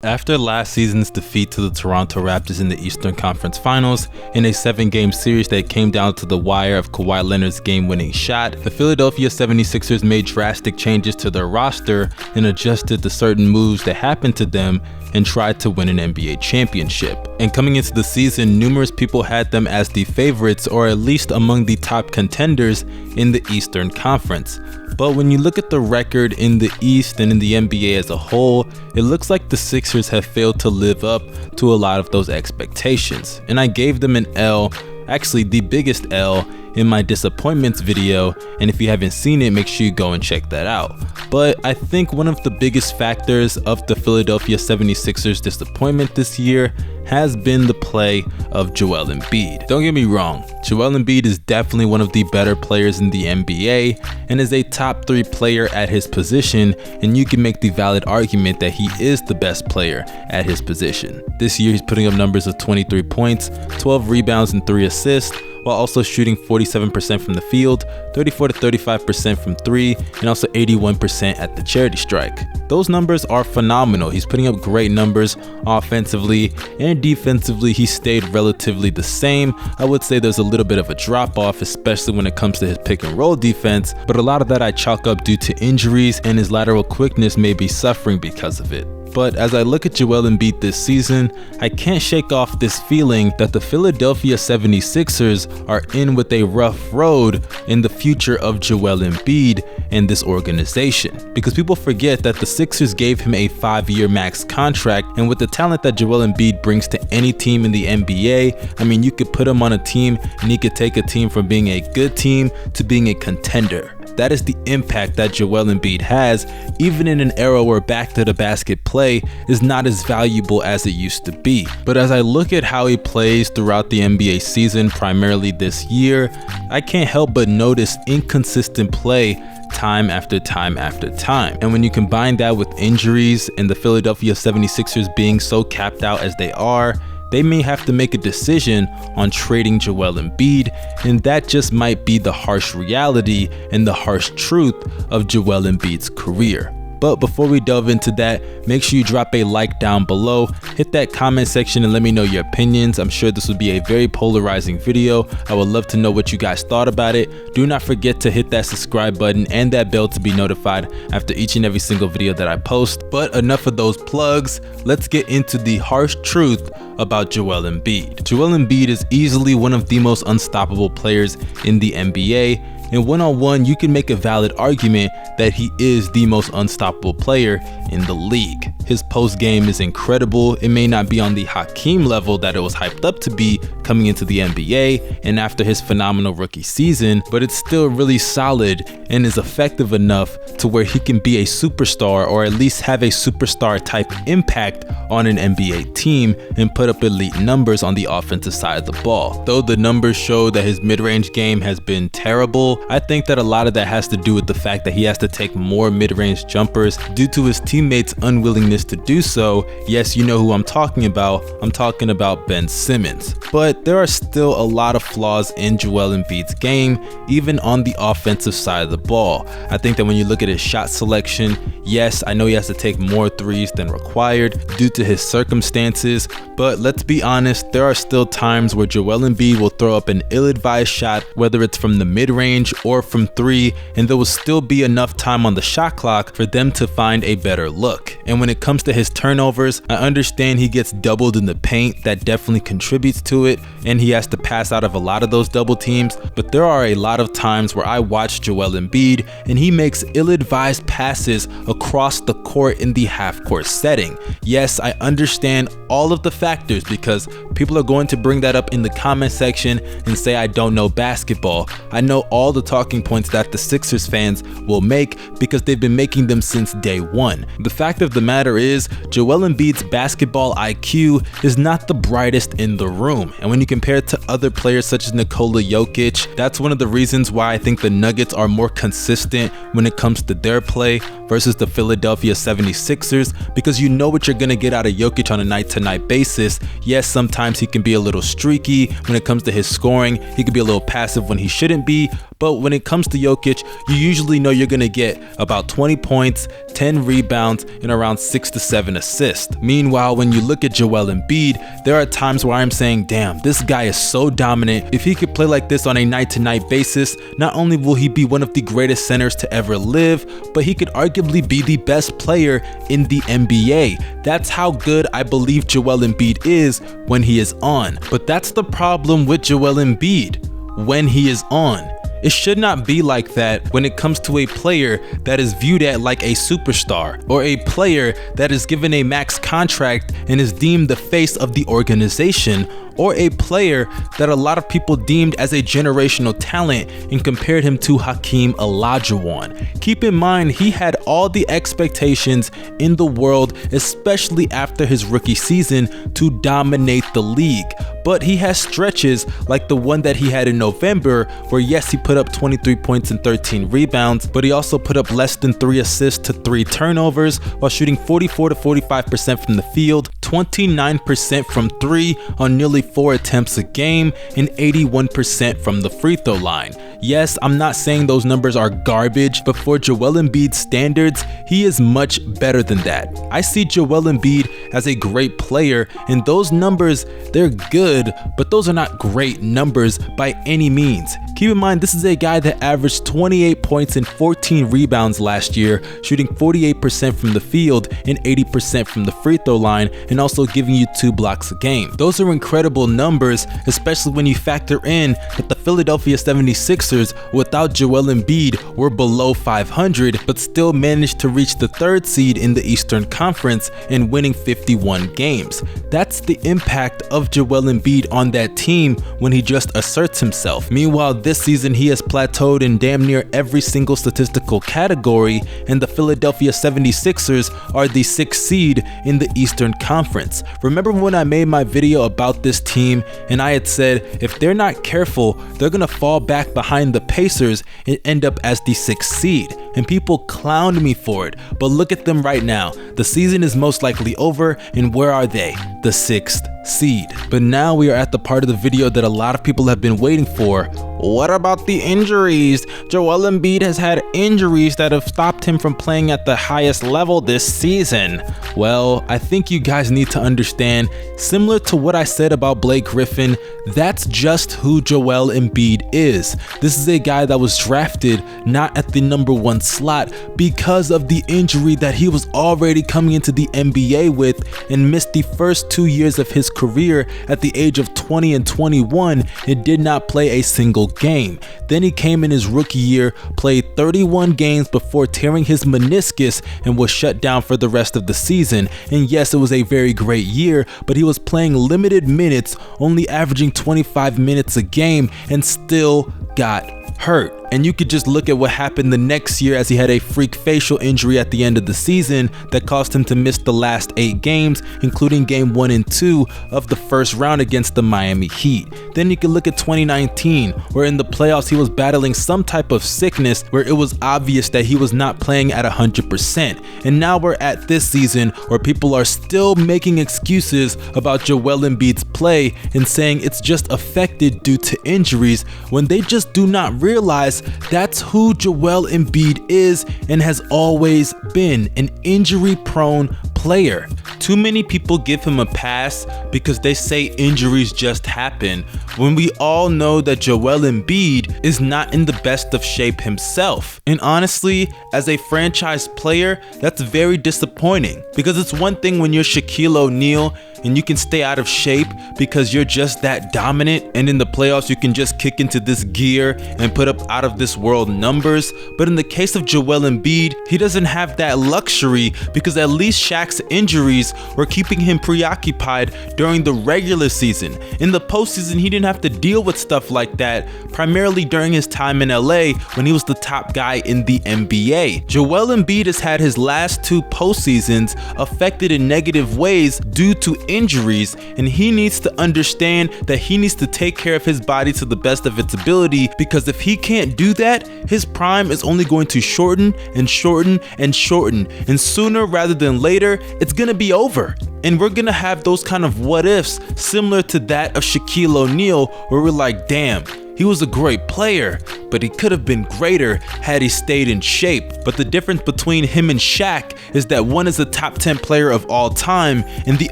After last season's defeat to the Toronto Raptors in the Eastern Conference Finals in a 7-game series that came down to the wire of Kawhi Leonard's game-winning shot, the Philadelphia 76ers made drastic changes to their roster and adjusted to certain moves that happened to them and tried to win an NBA championship. And coming into the season, numerous people had them as the favorites, or at least among the top contenders in the Eastern Conference. But when you look at the record in the East and in the NBA as a whole, it looks like the Sixers have failed to live up to a lot of those expectations. And I gave them an L, actually the biggest L, in my disappointments video, and if you haven't seen it, make sure you go and check that out. But I think one of the biggest factors of the Philadelphia 76ers disappointment this year has been the play of Joel Embiid. Don't get me wrong, Joel Embiid is definitely one of the better players in the NBA and is a top 3 player at his position, and you can make the valid argument that he is the best player at his position. This year he's putting up numbers of 23 points, 12 rebounds and 3 assists, while also shooting 47% from the field, 34 to 35% from 3, and also 81% at the charity strike. Those numbers are phenomenal. He's putting up great numbers offensively, and defensively he stayed relatively the same. I would say there's a little bit of a drop off, especially when it comes to his pick and roll defense, but a lot of that I chalk up due to injuries, and his lateral quickness may be suffering because of it. But as I look at Joel Embiid this season, I can't shake off this feeling that the Philadelphia 76ers are in with a rough road in the future of Joel Embiid and this organization. Because people forget that the Sixers gave him a 5-year max contract, and with the talent that Joel Embiid brings to any team in the NBA, I mean, you could put him on a team and he could take a team from being a good team to being a contender. That is the impact that Joel Embiid has, even in an era where back to the basket play is not as valuable as it used to be. But as I look at how he plays throughout the NBA season, primarily this year, I can't help but notice inconsistent play time after time after time. And when you combine that with injuries and the Philadelphia 76ers being so capped out as they are, they may have to make a decision on trading Joel Embiid, and that just might be the harsh reality and the harsh truth of Joel Embiid's career. But before we delve into that, make sure you drop a like down below, hit that comment section and let me know your opinions. I'm sure this would be a very polarizing video. I would love to know what you guys thought about it. Do not forget to hit that subscribe button and that bell to be notified after each and every single video that I post. But enough of those plugs, let's get into the harsh truth about Joel Embiid. Joel Embiid is easily one of the most unstoppable players in the NBA. And one-on-one, you can make a valid argument that he is the most unstoppable player in the league. His post game is incredible. It may not be on the Hakeem level that it was hyped up to be coming into the NBA and after his phenomenal rookie season, but it's still really solid and is effective enough to where he can be a superstar, or at least have a superstar type impact on an NBA team and put up elite numbers on the offensive side of the ball. Though the numbers show that his mid-range game has been terrible, I think that a lot of that has to do with the fact that he has to take more mid-range jumpers due to his teammates' unwillingness to do so. Yes, you know who I'm talking about. I'm talking about Ben Simmons. But there are still a lot of flaws in Joel Embiid's game, even on the offensive side of the ball. I think that when you look at his shot selection, yes, I know he has to take more threes than required due to his circumstances, but let's be honest, there are still times where Joel Embiid will throw up an ill-advised shot, whether it's from the mid-range or from 3, and there will still be enough time on the shot clock for them to find a better look. And when it comes to his turnovers, I understand he gets doubled in the paint. That definitely contributes to it, and he has to pass out of a lot of those double teams, but there are a lot of times where I watch Joel Embiid and he makes ill-advised passes across the court in the half-court setting. Yes, I understand all of the factors because people are going to bring that up in the comment section and say I don't know basketball. I know all the talking points that the Sixers fans will make because they've been making them since day one. The fact of the matter is, Joel Embiid's basketball IQ is not the brightest in the room, and when you compare it to other players such as Nikola Jokic, that's one of the reasons why I think the Nuggets are more consistent when it comes to their play versus the Philadelphia 76ers, because you know what you're going to get out of Jokic on a night-to-night basis. Yes, sometimes he can be a little streaky when it comes to his scoring. He can be a little passive when he shouldn't be, but when it comes to Jokic, you usually know you're gonna get about 20 points, 10 rebounds, and around 6 to 7 assists. Meanwhile, when you look at Joel Embiid, there are times where I'm saying, damn, this guy is so dominant. If he could play like this on a night-to-night basis, not only will he be one of the greatest centers to ever live, but he could arguably be the best player in the NBA. That's how good I believe Joel Embiid is when he is on. But that's the problem with Joel Embiid, when he is on. It should not be like that when it comes to a player that is viewed at like a superstar, or a player that is given a max contract and is deemed the face of the organization, or a player that a lot of people deemed as a generational talent and compared him to Hakeem Olajuwon. Keep in mind, he had all the expectations in the world, especially after his rookie season, to dominate the league. But he has stretches like the one that he had in November, where yes, he put up 23 points and 13 rebounds, but he also put up less than 3 assists to 3 turnovers while shooting 44 to 45% from the field, 29% from 3 on nearly 4 attempts a game, and 81% from the free throw line. Yes, I'm not saying those numbers are garbage, but for Joel Embiid's standards, he is much better than that. I see Joel Embiid as a great player, and those numbers, they're good, but those are not great numbers by any means. Keep in mind, this is a guy that averaged 28 points and 14 rebounds last year, shooting 48% from the field and 80% from the free throw line, and also giving you 2 blocks a game. Those are incredible numbers, especially when you factor in that the Philadelphia 76ers without Joel Embiid were below 500, but still managed to reach the 3rd seed in the Eastern Conference and winning 51 games. That's the impact of Joel Embiid on that team when he just asserts himself. Meanwhile, this season he has plateaued in damn near every single statistical category, and the Philadelphia 76ers are the 6th seed in the Eastern Conference. Remember when I made my video about this team and I had said if they're not careful, they're gonna fall back behind the Pacers and end up as the 6th seed, and people clowned me for it, but look at them right now. The season is most likely over, and where are they? The 6th seed. But now we are at the part of the video that a lot of people have been waiting for. What about the injuries? Joel Embiid has had injuries that have stopped him from playing at the highest level this season. Well, I think you guys need to understand, similar to what I said about Blake Griffin, that's just who Joel Embiid is. This is a guy that was drafted not at the #1 slot because of the injury that he was already coming into the NBA with, and missed the first 2 years of his career at the age of 20 and 21 and did not play a single game. Then he came in his rookie year, played 31 games before tearing his meniscus and was shut down for the rest of the season. And yes, it was a very great year, but he was playing limited minutes, only averaging 25 minutes a game, and still got hurt. And you could just look at what happened the next year, as he had a freak facial injury at the end of the season that caused him to miss the last 8 games, including game 1 and 2 of the first round against the Miami Heat. Then you could look at 2019, where in the playoffs he was battling some type of sickness where it was obvious that he was not playing at 100%. And now we're at this season where people are still making excuses about Joel Embiid's play and saying it's just affected due to injuries, when they just do not realize that's who Joel Embiid is and has always been, an injury-prone player. Too many people give him a pass because they say injuries just happen, when we all know that Joel Embiid is not in the best of shape himself. And honestly, as a franchise player, that's very disappointing, because it's one thing when you're Shaquille O'Neal and you can stay out of shape because you're just that dominant, and in the playoffs you can just kick into this gear and put up out of this world numbers. But in the case of Joel Embiid, he doesn't have that luxury, because at least Shaq's injuries were keeping him preoccupied during the regular season. In the postseason, he didn't have to deal with stuff like that, primarily during his time in LA when he was the top guy in the NBA. Joel Embiid has had his last 2 postseasons affected in negative ways due to injuries, and he needs to understand that he needs to take care of his body to the best of its ability, because if he can't do that, his prime is only going to shorten and shorten and shorten, and sooner rather than later, it's gonna be over. And we're gonna have those kind of what ifs similar to that of Shaquille O'Neal, where we're like, damn, he was a great player, but he could have been greater had he stayed in shape. But the difference between him and Shaq is that one is a top 10 player of all time and the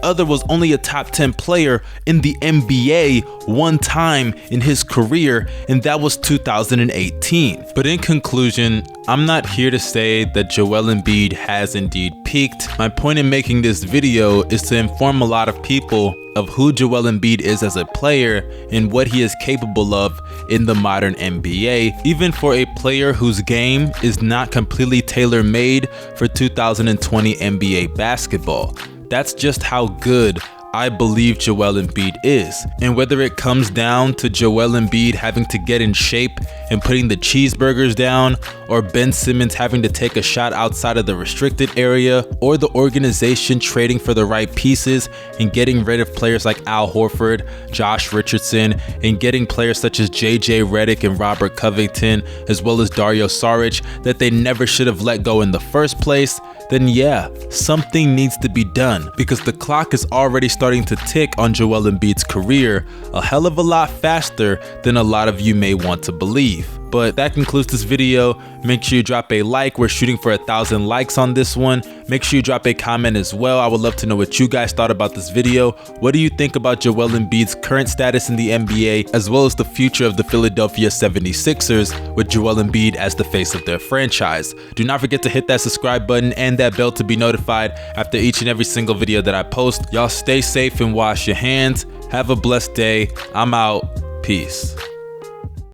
other was only a top 10 player in the NBA one time in his career, and that was 2018. But in conclusion, I'm not here to say that Joel Embiid has indeed peaked. My point in making this video is to inform a lot of people of who Joel Embiid is as a player and what he is capable of in the modern NBA, even for a player whose game is not completely tailor-made for 2020 NBA basketball. That's just how good I believe Joel Embiid is. And whether it comes down to Joel Embiid having to get in shape and putting the cheeseburgers down, or Ben Simmons having to take a shot outside of the restricted area, or the organization trading for the right pieces and getting rid of players like Al Horford, Josh Richardson, and getting players such as JJ Redick and Robert Covington, as well as Dario Saric, that they never should have let go in the first place, then yeah, something needs to be done, because the clock is already starting to tick on Joel Embiid's career a hell of a lot faster than a lot of you may want to believe. But that concludes this video. Make sure you drop a like. We're shooting for 1,000 likes on this one. Make sure you drop a comment as well. I would love to know what you guys thought about this video. What do you think about Joel Embiid's current status in the NBA, as well as the future of the Philadelphia 76ers with Joel Embiid as the face of their franchise? Do not forget to hit that subscribe button and that bell to be notified after each and every single video that I post. Y'all stay safe and wash your hands. Have a blessed day. I'm out. Peace.